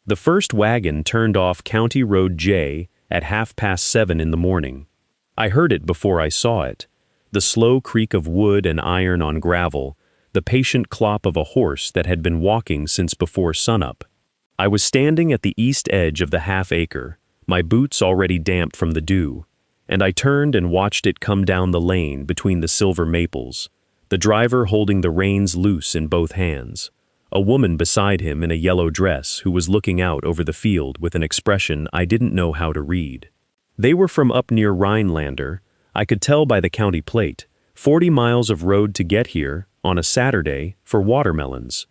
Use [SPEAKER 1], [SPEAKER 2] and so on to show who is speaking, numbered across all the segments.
[SPEAKER 1] The first wagon turned off County Road J at 7:30 in the morning. I heard it before I saw it. The slow creak of wood and iron on gravel, the patient clop of a horse that had been walking since before sunup. I was standing at the east edge of the half-acre, my boots already damp from the dew, and I turned and watched it come down the lane between the silver maples, the driver holding the reins loose in both hands, a woman beside him in a yellow dress who was looking out over the field with an expression I didn't know how to read. They were from up near Rhinelander. I could tell by the county plate, 40 miles of road to get here, on a Saturday, for watermelons.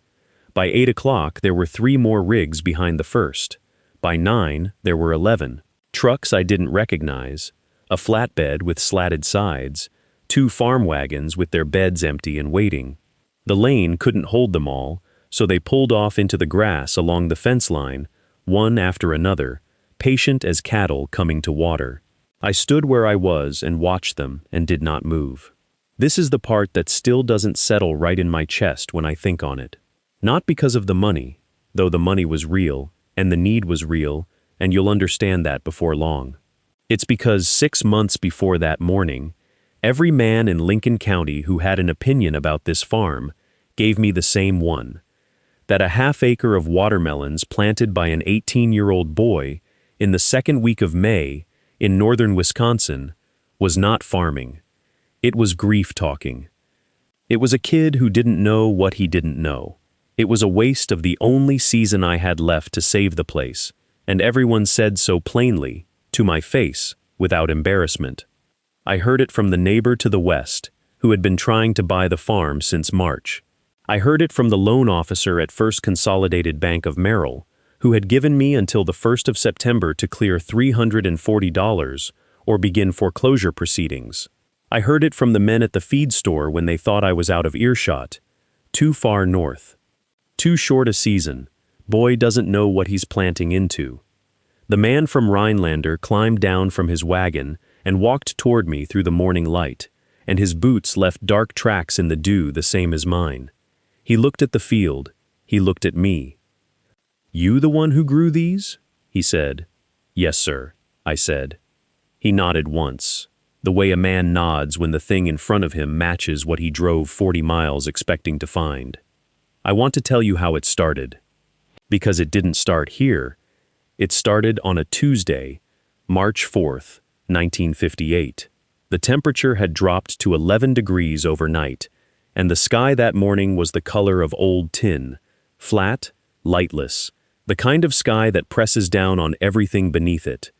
[SPEAKER 1] By 8 o'clock there were 3 more rigs behind the first. By 9 there were 11. Trucks I didn't recognize, a flatbed with slatted sides, 2 farm wagons with their beds empty and waiting. The lane couldn't hold them all, so they pulled off into the grass along the fence line, one after another, patient as cattle coming to water. I stood where I was and watched them and did not move. This is the part that still doesn't settle right in my chest when I think on it. Not because of the money, though the money was real, and the need was real, and you'll understand that before long. It's because 6 months before that morning, every man in Lincoln County who had an opinion about this farm gave me the same one, that a half-acre of watermelons planted by an 18-year-old boy in the second week of May in northern Wisconsin was not farming. It was grief talking. It was a kid who didn't know what he didn't know. It was a waste of the only season I had left to save the place, and everyone said so plainly, to my face, without embarrassment. I heard it from the neighbor to the west, who had been trying to buy the farm since March. I heard it from the loan officer at First Consolidated Bank of Merrill, who had given me until the 1st of September to clear $340 or begin foreclosure proceedings. I heard it from the men at the feed store when they thought I was out of earshot. Too far north. Too short a season. Boy doesn't know what he's planting into. The man from Rhinelander climbed down from his wagon and walked toward me through the morning light, and his boots left dark tracks in the dew the same as mine. He looked at the field. He looked at me. "You the one who grew these?" he said. "Yes, sir," I said. He nodded once, the way a man nods when the thing in front of him matches what he drove 40 miles expecting to find. I want to tell you how it started. Because it didn't start here. It started on a Tuesday, March 4th, 1958. The temperature had dropped to 11 degrees overnight, and the sky that morning was the color of old tin, flat, lightless, the kind of sky that presses down on everything beneath it.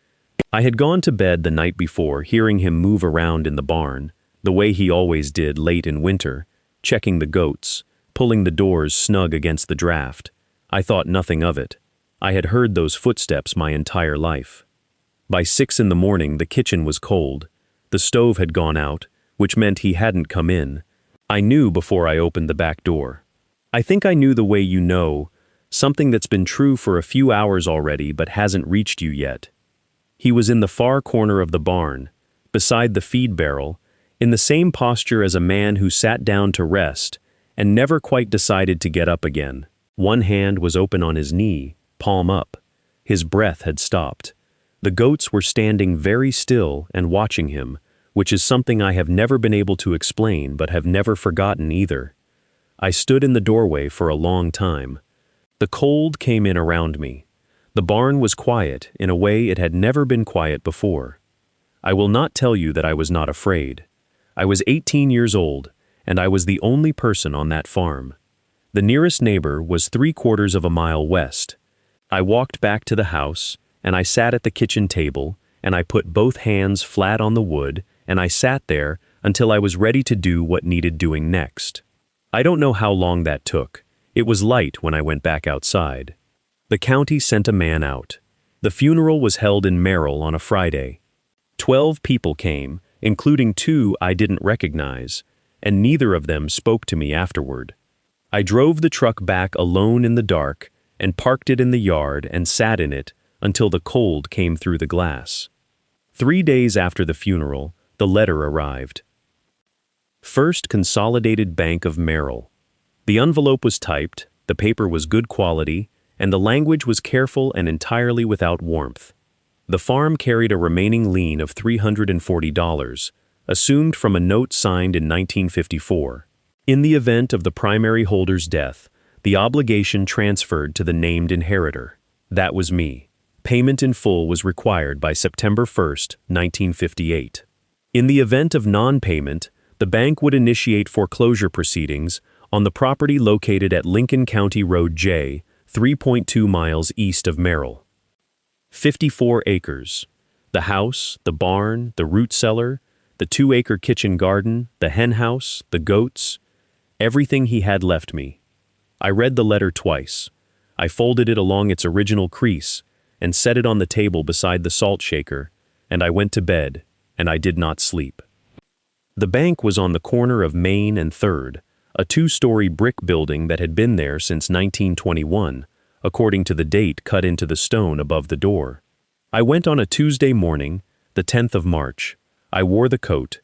[SPEAKER 1] I had gone to bed the night before hearing him move around in the barn, the way he always did late in winter, checking the goats, pulling the doors snug against the draft. I thought nothing of it. I had heard those footsteps my entire life. By 6 in the morning the kitchen was cold. The stove had gone out, which meant he hadn't come in. I knew before I opened the back door. I think I knew the way you know, something that's been true for a few hours already but hasn't reached you yet. He was in the far corner of the barn, beside the feed barrel, in the same posture as a man who sat down to rest and never quite decided to get up again. One hand was open on his knee, palm up. His breath had stopped. The goats were standing very still and watching him, which is something I have never been able to explain but have never forgotten either. I stood in the doorway for a long time. The cold came in around me. The barn was quiet in a way it had never been quiet before. I will not tell you that I was not afraid. I was 18 years old, and I was the only person on that farm. The nearest neighbor was 3/4 of a mile west. I walked back to the house, and I sat at the kitchen table, and I put both hands flat on the wood, and I sat there until I was ready to do what needed doing next. I don't know how long that took. It was light when I went back outside. The county sent a man out. The funeral was held in Merrill on a Friday. 12 people came, including 2 I didn't recognize, and neither of them spoke to me afterward. I drove the truck back alone in the dark and parked it in the yard and sat in it until the cold came through the glass. 3 days after the funeral, the letter arrived. First Consolidated Bank of Merrill. The envelope was typed, the paper was good quality, and the language was careful and entirely without warmth. The farm carried a remaining lien of $340, assumed from a note signed in 1954. In the event of the primary holder's death, the obligation transferred to the named inheritor. That was me. Payment in full was required by September 1, 1958. In the event of non-payment, the bank would initiate foreclosure proceedings on the property located at Lincoln County Road J, 3.2 miles east of Merrill. 54 acres. The house, the barn, the root cellar, the 2-acre kitchen garden, the hen house, the goats, everything he had left me. I read the letter twice. I folded it along its original crease and set it on the table beside the salt shaker, and I went to bed, and I did not sleep. The bank was on the corner of Main and 3rd, a 2-story brick building that had been there since 1921, according to the date cut into the stone above the door. I went on a Tuesday morning, the 10th of March. I wore the coat.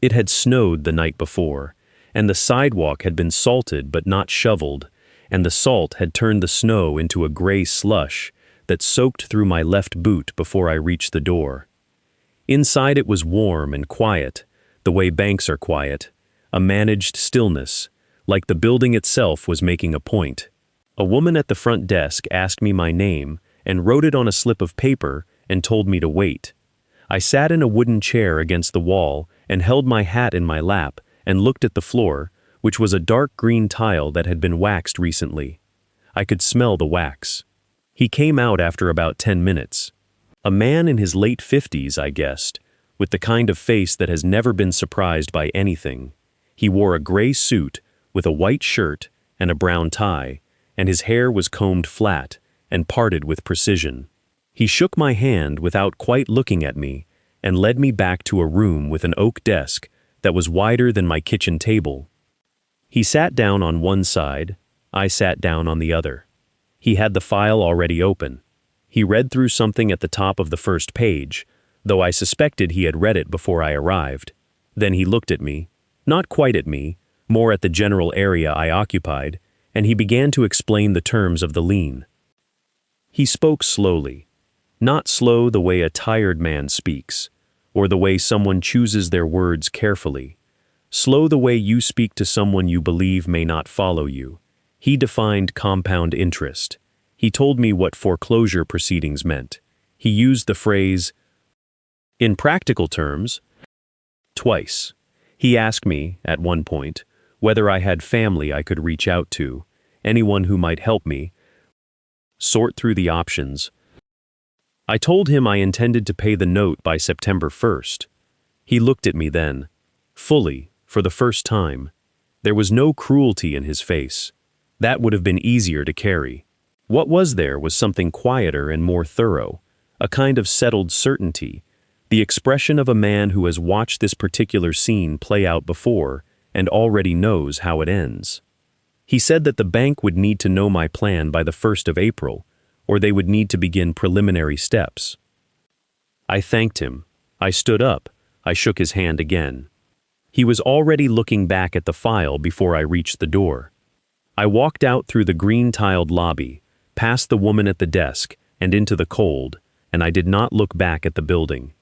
[SPEAKER 1] It had snowed the night before, and the sidewalk had been salted but not shoveled, and the salt had turned the snow into a gray slush that soaked through my left boot before I reached the door. Inside it was warm and quiet, the way banks are quiet, a managed stillness, like the building itself was making a point. A woman at the front desk asked me my name and wrote it on a slip of paper and told me to wait. I sat in a wooden chair against the wall and held my hat in my lap and looked at the floor, which was a dark green tile that had been waxed recently. I could smell the wax. He came out after about 10 minutes. A man in his late 50s, I guessed, with the kind of face that has never been surprised by anything. He wore a gray suit with a white shirt and a brown tie, and his hair was combed flat and parted with precision. He shook my hand without quite looking at me and led me back to a room with an oak desk that was wider than my kitchen table. He sat down on one side, I sat down on the other. He had the file already open. He read through something at the top of the first page, though I suspected he had read it before I arrived. Then he looked at me, not quite at me, more at the general area I occupied, and he began to explain the terms of the lien. He spoke slowly, not slow the way a tired man speaks, or the way someone chooses their words carefully. Slow the way you speak to someone you believe may not follow you. He defined compound interest. He told me what foreclosure proceedings meant. He used the phrase, in practical terms, twice. He asked me, at one point, whether I had family I could reach out to, anyone who might help me sort through the options. I told him I intended to pay the note by September 1st. He looked at me then, fully, for the first time. There was no cruelty in his face. That would have been easier to carry. What was there was something quieter and more thorough, a kind of settled certainty, the expression of a man who has watched this particular scene play out before and already knows how it ends. He said that the bank would need to know my plan by the 1st of April, or they would need to begin preliminary steps. I thanked him. I stood up. I shook his hand again. He was already looking back at the file before I reached the door. I walked out through the green-tiled lobby, past the woman at the desk, and into the cold, and I did not look back at the building.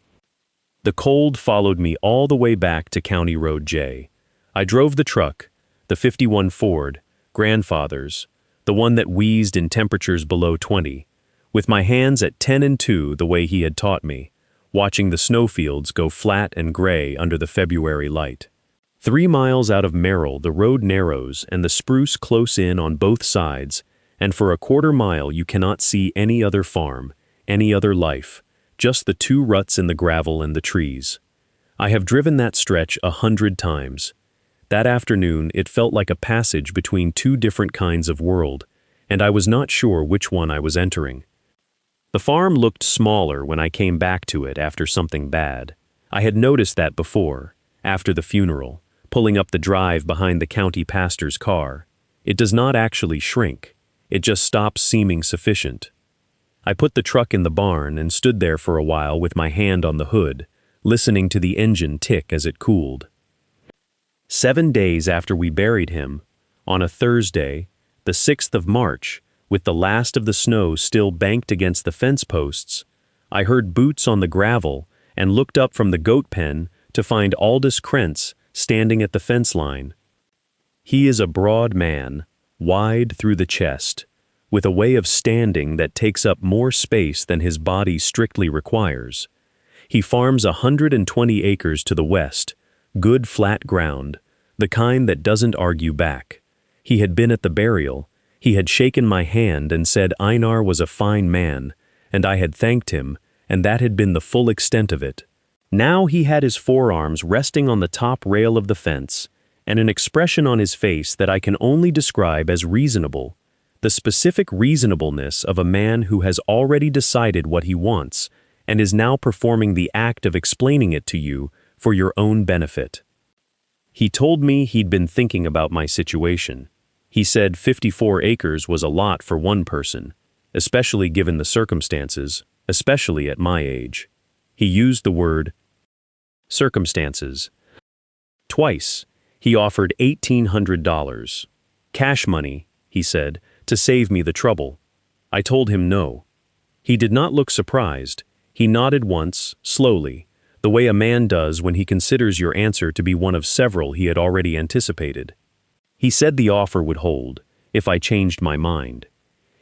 [SPEAKER 1] The cold followed me all the way back to County Road J. I drove the truck, the '51 Ford, grandfather's, the one that wheezed in temperatures below 20, with my hands at 10 and 2 the way he had taught me, watching the snowfields go flat and gray under the February light. 3 miles out of Merrill, the road narrows and the spruce close in on both sides, and for a quarter mile you cannot see any other farm, any other life, just the 2 ruts in the gravel and the trees. I have driven that stretch 100 times. That afternoon it felt like a passage between 2 different kinds of world, and I was not sure which one I was entering. The farm looked smaller when I came back to it after something bad. I had noticed that before, after the funeral, pulling up the drive behind the county pastor's car. It does not actually shrink. It just stops seeming sufficient. I put the truck in the barn and stood there for a while with my hand on the hood, listening to the engine tick as it cooled. 7 days after we buried him, on a Thursday, the 6th of March, with the last of the snow still banked against the fence posts, I heard boots on the gravel and looked up from the goat pen to find Aldous Krentz standing at the fence line. He is a broad man, wide through the chest, with a way of standing that takes up more space than his body strictly requires. He farms 120 acres to the west, good flat ground, the kind that doesn't argue back. He had been at the burial, he had shaken my hand and said Einar was a fine man, and I had thanked him, and that had been the full extent of it. Now he had his forearms resting on the top rail of the fence, and an expression on his face that I can only describe as reasonable, the specific reasonableness of a man who has already decided what he wants and is now performing the act of explaining it to you for your own benefit. He told me he'd been thinking about my situation. He said 54 acres was a lot for one person, especially given the circumstances, especially at my age. He used the word circumstances. Twice, he offered $1,800. Cash money, he said, to save me the trouble. I told him no. He did not look surprised. He nodded once, slowly, the way a man does when he considers your answer to be one of several he had already anticipated. He said the offer would hold, if I changed my mind.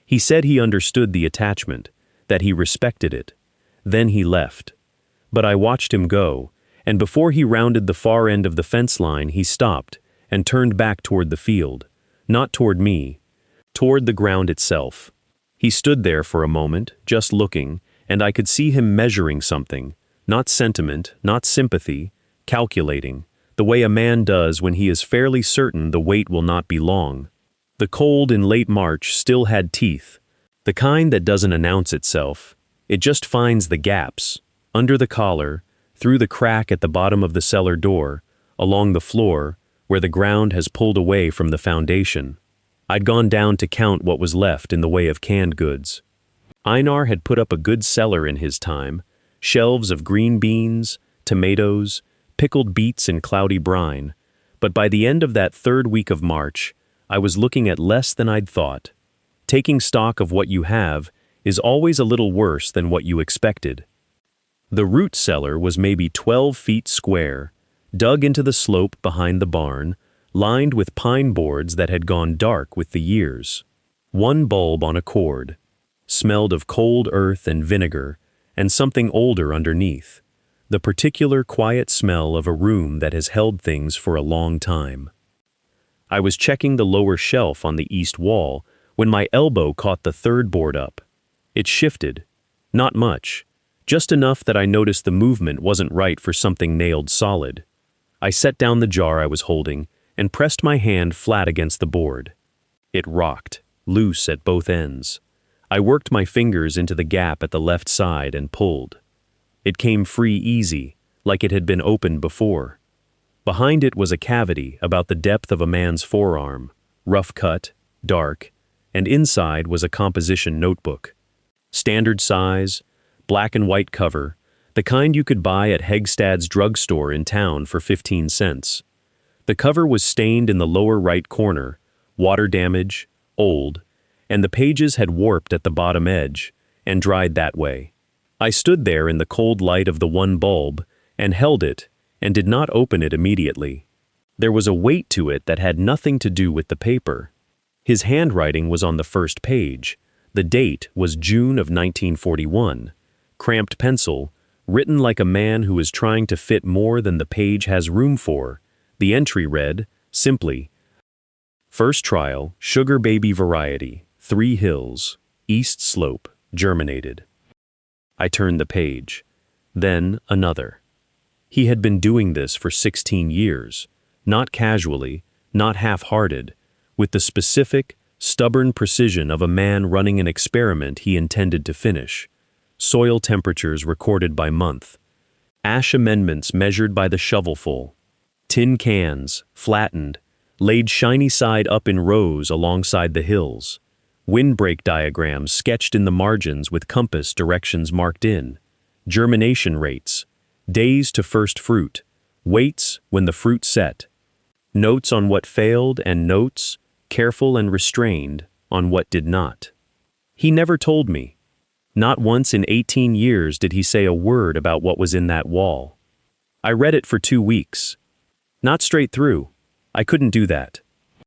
[SPEAKER 1] He said he understood the attachment, that he respected it. Then he left. But I watched him go, and before he rounded the far end of the fence line, he stopped and turned back toward the field, not toward me, toward the ground itself. He stood there for a moment, just looking, and I could see him measuring something, not sentiment, not sympathy, calculating, the way a man does when he is fairly certain the wait will not be long. The cold in late March still had teeth, the kind that doesn't announce itself. It just finds the gaps, under the collar, through the crack at the bottom of the cellar door, along the floor, where the ground has pulled away from the foundation. I'd gone down to count what was left in the way of canned goods. Einar had put up a good cellar in his time, shelves of green beans, tomatoes, pickled beets in cloudy brine, but by the end of that third week of March, I was looking at less than I'd thought. Taking stock of what you have is always a little worse than what you expected. The root cellar was maybe 12 feet square, dug into the slope behind the barn, lined with pine boards that had gone dark with the years. One bulb on a cord, smelled of cold earth and vinegar, and something older underneath. The particular quiet smell of a room that has held things for a long time. I was checking the lower shelf on the east wall when my elbow caught the third board up. It shifted. Not much. Just enough that I noticed the movement wasn't right for something nailed solid. I set down the jar I was holding and pressed my hand flat against the board. It rocked, loose at both ends. I worked my fingers into the gap at the left side and pulled. It came free easy, like it had been opened before. Behind it was a cavity about the depth of a man's forearm, rough cut, dark, and inside was a composition notebook. Standard size, black and white cover, the kind you could buy at Hegstad's drugstore in town for 15 cents. The cover was stained in the lower right corner, water damage, old, and the pages had warped at the bottom edge, and dried that way. I stood there in the cold light of the one bulb, and held it, and did not open it immediately. There was a weight to it that had nothing to do with the paper. His handwriting was on the first page. The date was June of 1941. Cramped pencil, written like a man who is trying to fit more than the page has room for. The entry read, simply, First trial, sugar baby variety, 3 Hills, East Slope, germinated. I turned the page. Then another. He had been doing this for 16 years, not casually, not half-hearted, with the specific, stubborn precision of a man running an experiment he intended to finish. Soil temperatures recorded by month. Ash amendments measured by the shovelful. Tin cans, flattened, laid shiny side up in rows alongside the hills. Windbreak diagrams sketched in the margins with compass directions marked in. Germination rates. Days to first fruit. Weights when the fruit set. Notes on what failed and notes, careful and restrained, on what did not. He never told me. Not once in 18 years did he say a word about what was in that wall. I read it for 2 weeks. Not straight through. I couldn't do that.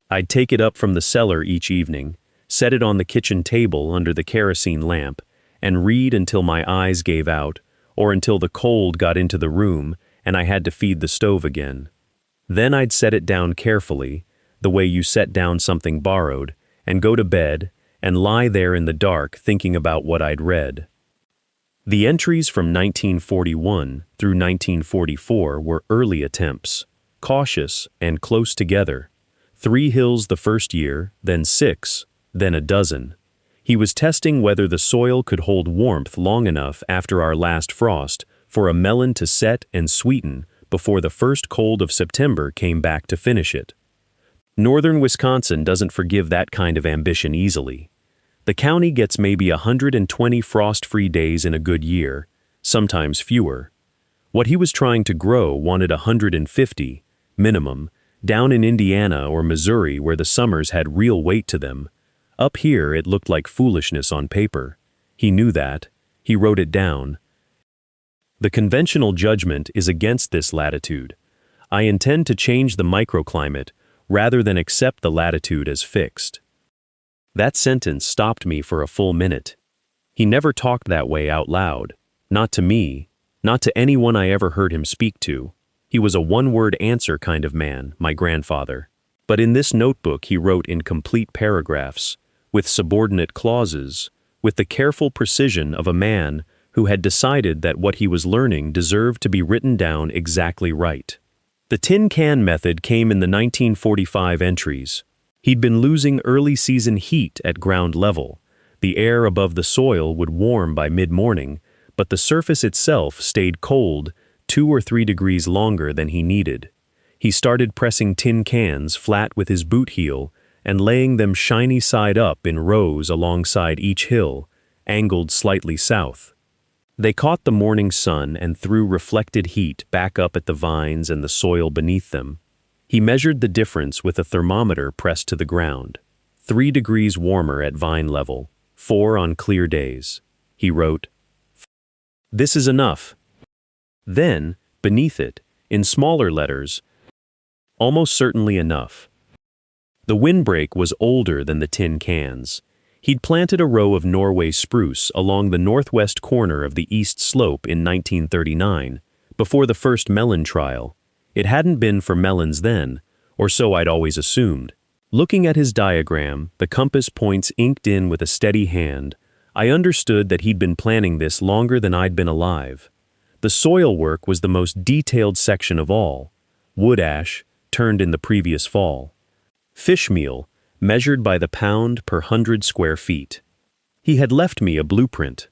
[SPEAKER 1] I'd take it up from the cellar each evening, set it on the kitchen table under the kerosene lamp, and read until my eyes gave out, or until the cold got into the room and I had to feed the stove again. Then I'd set it down carefully, the way you set down something borrowed, and go to bed and lie there in the dark thinking about what I'd read. The entries from 1941 through 1944 were early attempts, cautious and close together. 3 hills the first year, then 6, then a dozen. He was testing whether the soil could hold warmth long enough after our last frost for a melon to set and sweeten before the first cold of September came back to finish it. Northern Wisconsin doesn't forgive that kind of ambition easily. The county gets maybe 120 frost-free days in a good year, sometimes fewer. What he was trying to grow wanted 150, minimum, down in Indiana or Missouri where the summers had real weight to them. Up here it looked like foolishness on paper. He knew that. He wrote it down. The conventional judgment is against this latitude. I intend to change the microclimate rather than accept the latitude as fixed. That sentence stopped me for a full minute. He never talked that way out loud. Not to me, not to anyone I ever heard him speak to. He was a one-word answer kind of man, my grandfather. But in this notebook he wrote in complete paragraphs, with subordinate clauses, with the careful precision of a man who had decided that what he was learning deserved to be written down exactly right. The tin can method came in the 1945 entries. He'd been losing early season heat at ground level. The air above the soil would warm by mid-morning, but the surface itself stayed cold 2 or 3 degrees longer than he needed. He started pressing tin cans flat with his boot heel and laying them shiny side up in rows alongside each hill, angled slightly south. They caught the morning sun and threw reflected heat back up at the vines and the soil beneath them. He measured the difference with a thermometer pressed to the ground. 3 degrees warmer at vine level, 4 on clear days. He wrote, "This is enough." Then, beneath it, in smaller letters, "Almost certainly enough." The windbreak was older than the tin cans. He'd planted a row of Norway spruce along the northwest corner of the east slope in 1939, before the first melon trial. It hadn't been for melons then, or so I'd always assumed. Looking at his diagram, the compass points inked in with a steady hand, I understood that he'd been planning this longer than I'd been alive. The soil work was the most detailed section of all. Wood ash, turned in the previous fall. Fish meal, measured by the pound per 100 square feet. He had left me a blueprint.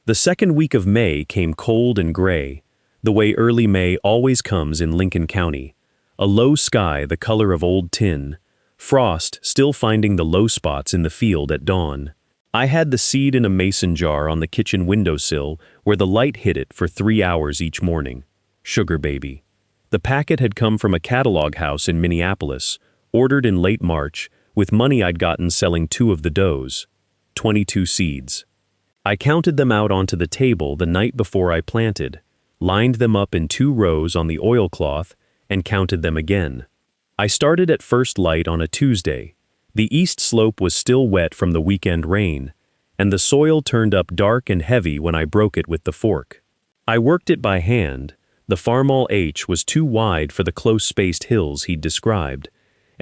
[SPEAKER 1] The second week of May came cold and gray, the way early May always comes in Lincoln County. A low sky the color of old tin, frost still finding the low spots in the field at dawn. I had the seed in a mason jar on the kitchen windowsill where the light hit it for 3 hours each morning. Sugar baby. The packet had come from a catalog house in Minneapolis, ordered in late March, with money I'd gotten selling 2 of the doughs. 22 seeds. I counted them out onto the table the night before I planted, lined them up in 2 rows on the oilcloth, and counted them again. I started at first light on a Tuesday. The east slope was still wet from the weekend rain, and the soil turned up dark and heavy when I broke it with the fork. I worked it by hand. The Farmall H was too wide for the close-spaced hills he'd described,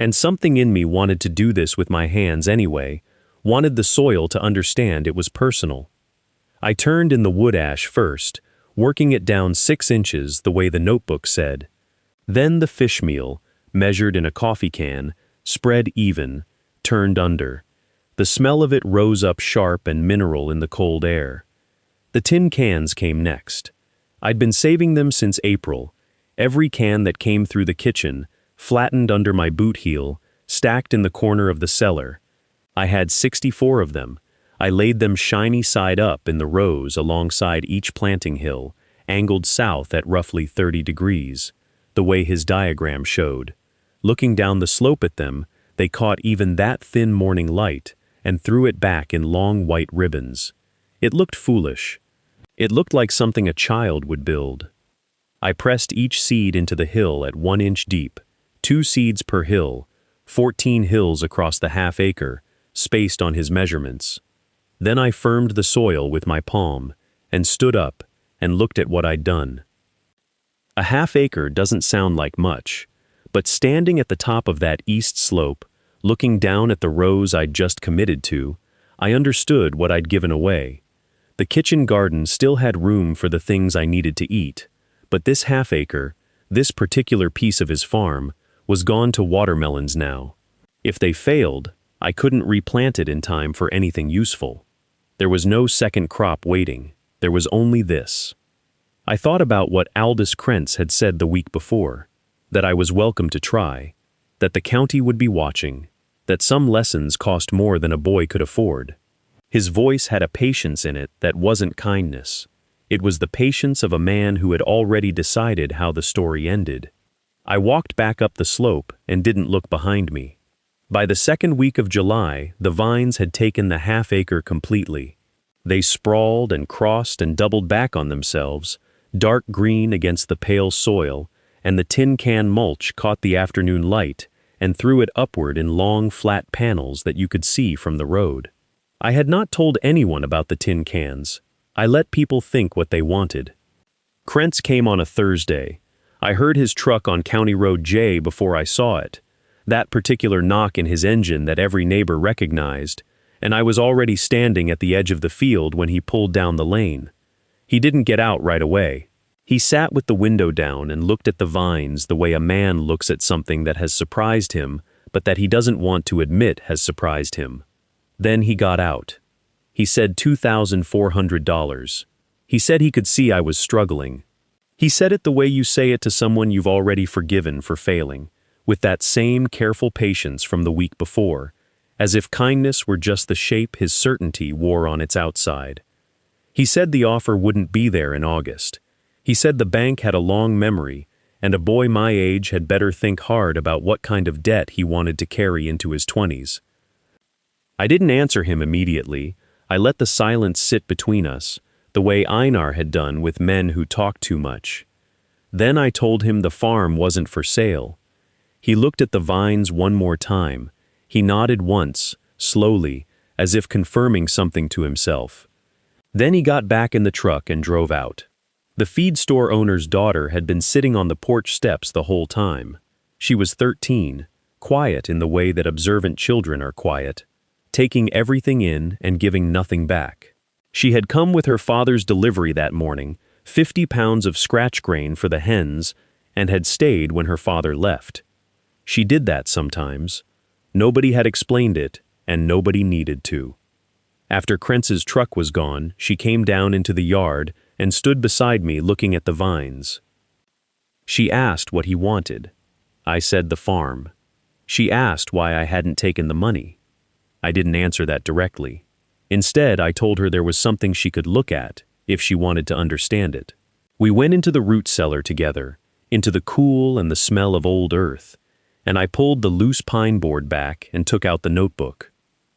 [SPEAKER 1] and something in me wanted to do this with my hands anyway, wanted the soil to understand it was personal. I turned in the wood ash first, working it down 6 inches the way the notebook said. Then the fish meal, measured in a coffee can, spread even, turned under. The smell of it rose up sharp and mineral in the cold air. The tin cans came next. I'd been saving them since April. Every can that came through the kitchen, flattened under my boot heel, stacked in the corner of the cellar. I had 64 of them. I laid them shiny side up in the rows alongside each planting hill, angled south at roughly 30 degrees, the way his diagram showed. Looking down the slope at them, they caught even that thin morning light, and threw it back in long white ribbons. It looked foolish. It looked like something a child would build. I pressed each seed into the hill at 1 inch deep, 2 seeds per hill, 14 hills across the half-acre, spaced on his measurements. Then I firmed the soil with my palm, and stood up, and looked at what I'd done. A half-acre doesn't sound like much, but standing at the top of that east slope, looking down at the rows I'd just committed to, I understood what I'd given away. The kitchen garden still had room for the things I needed to eat, but this half-acre, this particular piece of his farm, was gone to watermelons now. If they failed, I couldn't replant it in time for anything useful. There was no second crop waiting. There was only this. I thought about what Aldous Krentz had said the week before, that I was welcome to try, that the county would be watching, that some lessons cost more than a boy could afford. His voice had a patience in it that wasn't kindness. It was the patience of a man who had already decided how the story ended. I walked back up the slope and didn't look behind me. By the second week of July, the vines had taken the half-acre completely. They sprawled and crossed and doubled back on themselves, dark green against the pale soil, and the tin can mulch caught the afternoon light and threw it upward in long, flat panels that you could see from the road. I had not told anyone about the tin cans. I let people think what they wanted. Krentz came on a Thursday. I heard his truck on County Road J before I saw it, that particular knock in his engine that every neighbor recognized, and I was already standing at the edge of the field when he pulled down the lane. He didn't get out right away. He sat with the window down and looked at the vines the way a man looks at something that has surprised him, but that he doesn't want to admit has surprised him. Then he got out. He said $2,400. He said he could see I was struggling. He said it the way you say it to someone you've already forgiven for failing, with that same careful patience from the week before, as if kindness were just the shape his certainty wore on its outside. He said the offer wouldn't be there in August. He said the bank had a long memory, and a boy my age had better think hard about what kind of debt he wanted to carry into his 20s. I didn't answer him immediately. I let the silence sit between us, the way Einar had done with men who talked too much. Then I told him the farm wasn't for sale. He looked at the vines one more time. He nodded once, slowly, as if confirming something to himself. Then he got back in the truck and drove out. The feed store owner's daughter had been sitting on the porch steps the whole time. She was 13, quiet in the way that observant children are quiet, taking everything in and giving nothing back. She had come with her father's delivery that morning, 50 pounds of scratch grain for the hens, and had stayed when her father left. She did that sometimes. Nobody had explained it, and nobody needed to. After Krentz's truck was gone, she came down into the yard and stood beside me looking at the vines. She asked what he wanted. I said the farm. She asked why I hadn't taken the money. I didn't answer that directly. Instead, I told her there was something she could look at, if she wanted to understand it. We went into the root cellar together, into the cool and the smell of old earth, and I pulled the loose pine board back and took out the notebook.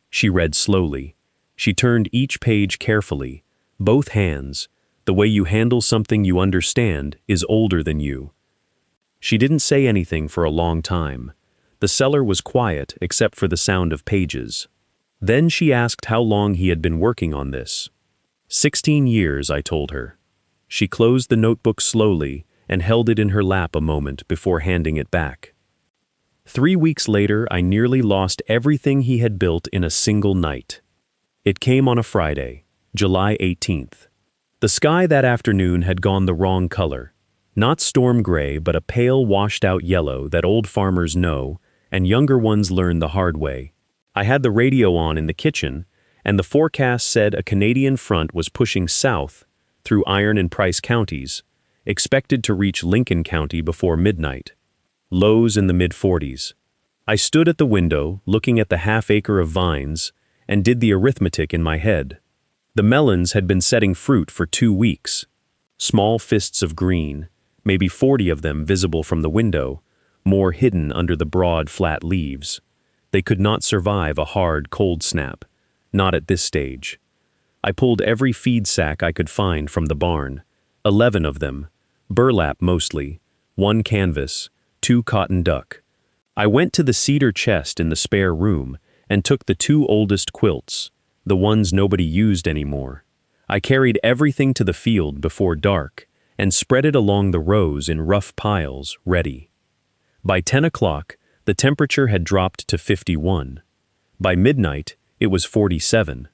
[SPEAKER 1] She read slowly. She turned each page carefully, both hands. The way you handle something you understand is older than you. She didn't say anything for a long time. The cellar was quiet except for the sound of pages. Then she asked how long he had been working on this. 16 years, I told her. She closed the notebook slowly and held it in her lap a moment before handing it back. 3 weeks later, I nearly lost everything he had built in a single night. It came on a Friday, July 18th. The sky that afternoon had gone the wrong color. Not storm gray, but a pale, washed-out yellow that old farmers know, and younger ones learn the hard way. I had the radio on in the kitchen, and the forecast said a Canadian front was pushing south through Iron and Price counties, expected to reach Lincoln County before midnight. Lows in the mid-40s. I stood at the window, looking at the half-acre of vines, and did the arithmetic in my head. The melons had been setting fruit for 2 weeks. Small fists of green, maybe 40 of them visible from the window, more hidden under the broad, flat leaves. They could not survive a hard, cold snap. Not at this stage. I pulled every feed sack I could find from the barn. 11 of them. Burlap mostly. 1 canvas. 2 cotton duck. I went to the cedar chest in the spare room and took the 2 oldest quilts, the ones nobody used anymore. I carried everything to the field before dark and spread it along the rows in rough piles, ready. By 10 o'clock, the temperature had dropped to 51. By midnight, it was 47.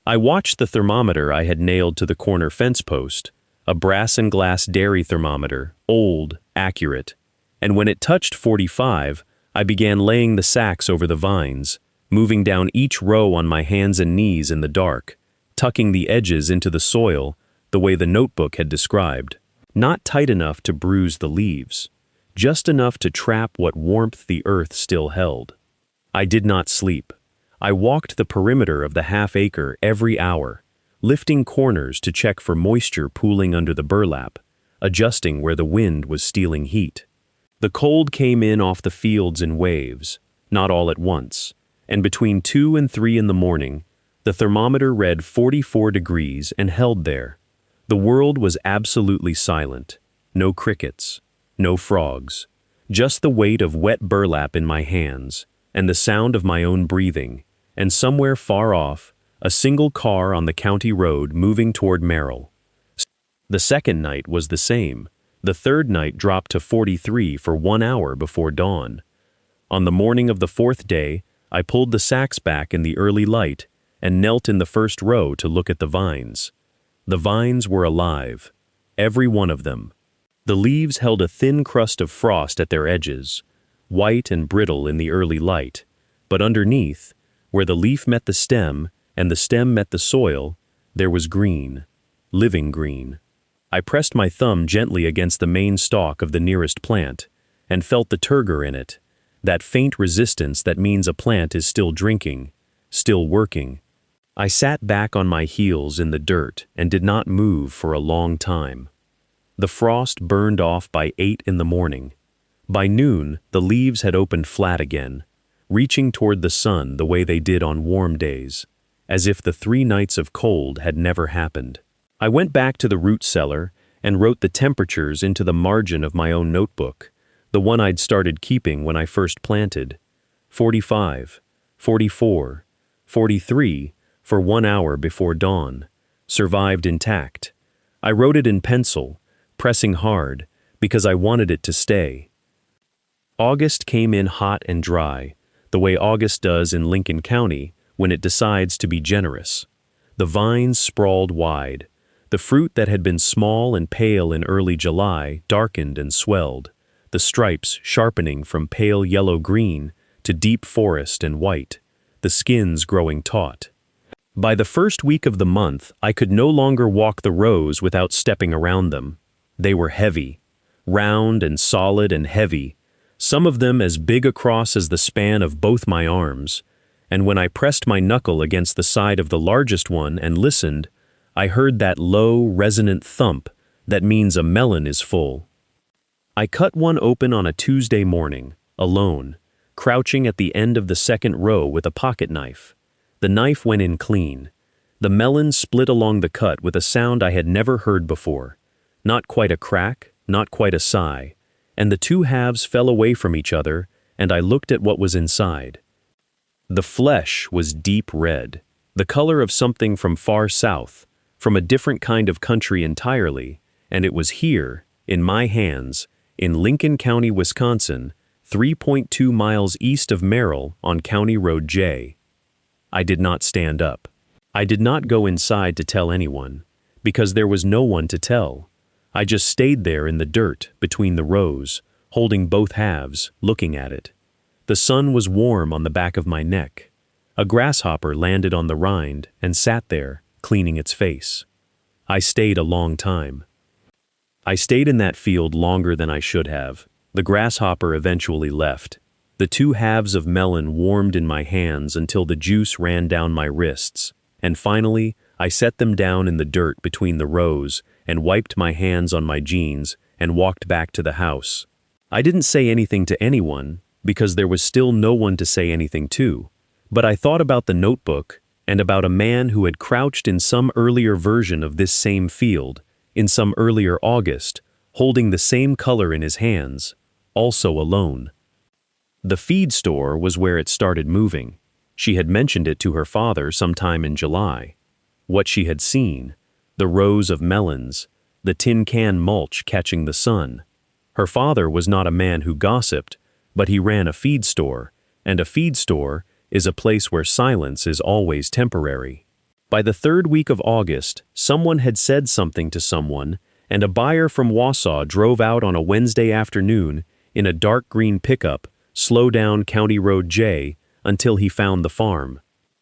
[SPEAKER 1] I watched the thermometer I had nailed to the corner fence post, a brass and glass dairy thermometer, old, accurate, and when it touched 45, I began laying the sacks over the vines, moving down each row on my hands and knees in the dark, tucking the edges into the soil the way the notebook had described. Not tight enough to bruise the leaves, just enough to trap what warmth the earth still held. I did not sleep. I walked the perimeter of the half-acre every hour, lifting corners to check for moisture pooling under the burlap, adjusting where the wind was stealing heat. The cold came in off the fields in waves, not all at once, and between 2 and 3 in the morning, the thermometer read 44 degrees and held there. The world was absolutely silent. No crickets, no frogs, just the weight of wet burlap in my hands, and the sound of my own breathing, and somewhere far off, a single car on the county road moving toward Merrill. The second night was the same. The third night dropped to 43 for 1 hour before dawn. On the morning of the fourth day, I pulled the sacks back in the early light and knelt in the first row to look at the vines. The vines were alive, every one of them. The leaves held a thin crust of frost at their edges, white and brittle in the early light, but underneath, where the leaf met the stem and the stem met the soil, there was green, living green. I pressed my thumb gently against the main stalk of the nearest plant and felt the turgor in it, that faint resistance that means a plant is still drinking, still working. I sat back on my heels in the dirt and did not move for a long time. The frost burned off by 8 in the morning. By noon, the leaves had opened flat again, reaching toward the sun the way they did on warm days, as if the 3 nights of cold had never happened. I went back to the root cellar and wrote the temperatures into the margin of my own notebook, the one I'd started keeping when I first planted. 45, 44, 43 for 1 hour before dawn, survived intact. I wrote it in pencil, pressing hard, because I wanted it to stay. August came in hot and dry, the way August does in Lincoln County when it decides to be generous. The vines sprawled wide. The fruit that had been small and pale in early July darkened and swelled, the stripes sharpening from pale yellow-green to deep forest and white, the skins growing taut. By the first week of the month, I could no longer walk the rows without stepping around them. They were heavy, round and solid and heavy, some of them as big across as the span of both my arms, and when I pressed my knuckle against the side of the largest one and listened, I heard that low, resonant thump that means a melon is full. I cut one open on a Tuesday morning, alone, crouching at the end of the second row with a pocket knife. The knife went in clean. The melon split along the cut with a sound I had never heard before. Not quite a crack, not quite a sigh, and the 2 halves fell away from each other, and I looked at what was inside. The flesh was deep red, the color of something from far south, from a different kind of country entirely, and it was here, in my hands, in Lincoln County, Wisconsin, 3.2 miles east of Merrill on County Road J. I did not stand up. I did not go inside to tell anyone, because there was no one to tell. I just stayed there in the dirt between the rows, holding both halves, looking at it. The sun was warm on the back of my neck. A grasshopper landed on the rind and sat there, cleaning its face. I stayed a long time. I stayed in that field longer than I should have. The grasshopper eventually left. The 2 halves of melon warmed in my hands until the juice ran down my wrists, and finally I set them down in the dirt between the rows and wiped my hands on my jeans and walked back to the house. I didn't say anything to anyone, because there was still no one to say anything to, but I thought about the notebook and about a man who had crouched in some earlier version of this same field, in some earlier August, holding the same color in his hands, also alone. The feed store was where it started moving. She had mentioned it to her father sometime in July. What she had seen, the rows of melons, the tin can mulch catching the sun. Her father was not a man who gossiped, but he ran a feed store, and a feed store is a place where silence is always temporary. By the third week of August, someone had said something to someone, and a buyer from Wausau drove out on a Wednesday afternoon in a dark green pickup, slow down County Road J, until he found the farm.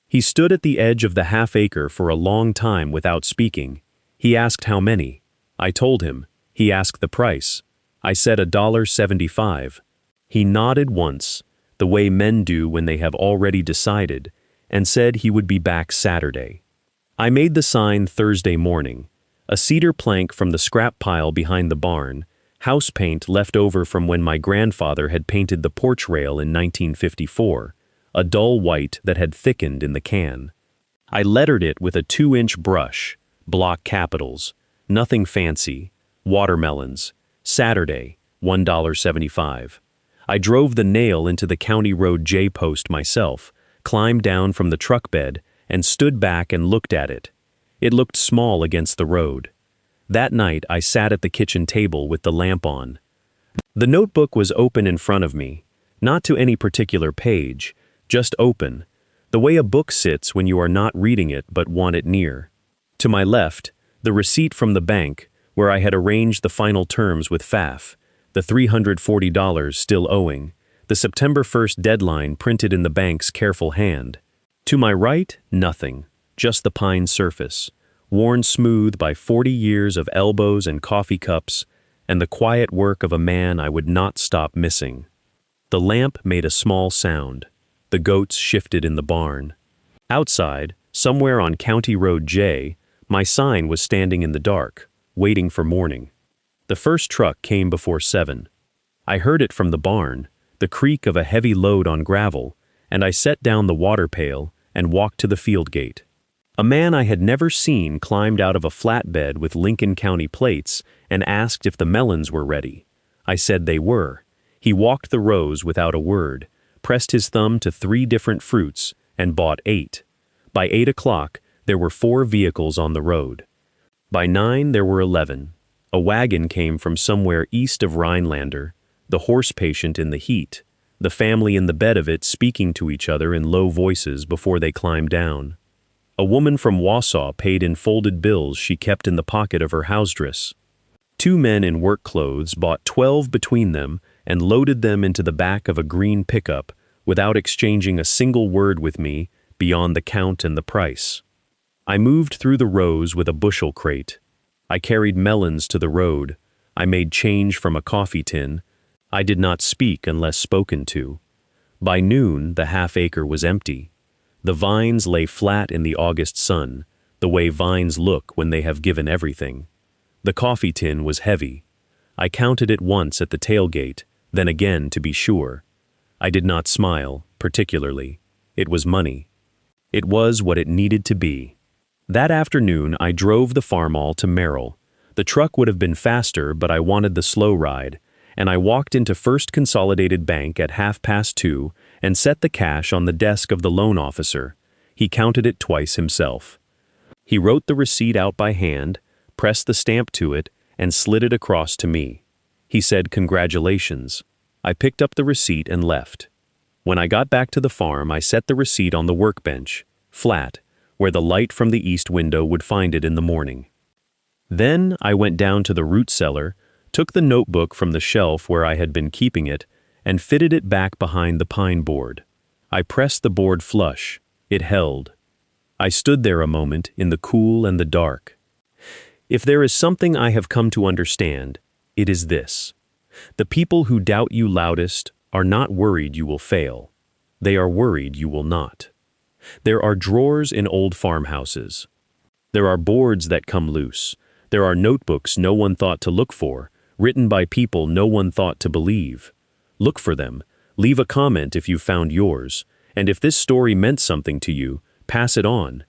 [SPEAKER 1] He stood at the edge of the half-acre for a long time without speaking. He asked how many. I told him. He asked the price. I said $1.75. He nodded once, the way men do when they have already decided, and said he would be back Saturday. I made the sign Thursday morning. A cedar plank from the scrap pile behind the barn, house paint left over from when my grandfather had painted the porch rail in 1954, a dull white that had thickened in the can. I lettered it with a 2-inch brush, block capitals, nothing fancy, watermelons, Saturday, $1.75. I drove the nail into the County Road J post myself, climbed down from the truck bed, and stood back and looked at it. It looked small against the road. That night I sat at the kitchen table with the lamp on. The notebook was open in front of me, not to any particular page, just open, the way a book sits when you are not reading it but want it near. To my left, the receipt from the bank, where I had arranged the final terms with FAF, the $340 still owing, the September 1st deadline printed in the bank's careful hand. To my right, nothing, just the pine surface, worn smooth by 40 years of elbows and coffee cups, and the quiet work of a man I would not stop missing. The lamp made a small sound. The goats shifted in the barn. Outside, somewhere on County Road J, my sign was standing in the dark, waiting for morning. The first truck came before 7. I heard it from the barn, the creak of a heavy load on gravel, and I set down the water pail and walked to the field gate. A man I had never seen climbed out of a flatbed with Lincoln County plates and asked if the melons were ready. I said they were. He walked the rows without a word, pressed his thumb to 3 different fruits, and bought 8. By 8 o'clock, there were 4 vehicles on the road. By 9, there were 11. A wagon came from somewhere east of Rhinelander, the horse patient in the heat, the family in the bed of it speaking to each other in low voices before they climbed down. A woman from Wausau paid in folded bills she kept in the pocket of her housedress. 2 men in work clothes bought 12 between them and loaded them into the back of a green pickup without exchanging a single word with me beyond the count and the price. I moved through the rows with a bushel crate. I carried melons to the road. I made change from a coffee tin. I did not speak unless spoken to. By noon, the half-acre was empty. The vines lay flat in the August sun, the way vines look when they have given everything. The coffee tin was heavy. I counted it once at the tailgate, then again to be sure. I did not smile, particularly. It was money. It was what it needed to be. That afternoon, I drove the farmall to Merrill. The truck would have been faster, but I wanted the slow ride, and I walked into First Consolidated Bank at 2:30 and set the cash on the desk of the loan officer. He counted it twice himself. He wrote the receipt out by hand, pressed the stamp to it, and slid it across to me. He said, "Congratulations." I picked up the receipt and left. When I got back to the farm, I set the receipt on the workbench, flat, where the light from the east window would find it in the morning. Then I went down to the root cellar, took the notebook from the shelf where I had been keeping it, and fitted it back behind the pine board. I pressed the board flush. It held. I stood there a moment in the cool and the dark. If there is something I have come to understand, it is this. The people who doubt you loudest are not worried you will fail. They are worried you will not. There are drawers in old farmhouses. There are boards that come loose. There are notebooks no one thought to look for, written by people no one thought to believe. Look for them. Leave a comment if you found yours. And if this story meant something to you, Pass it on.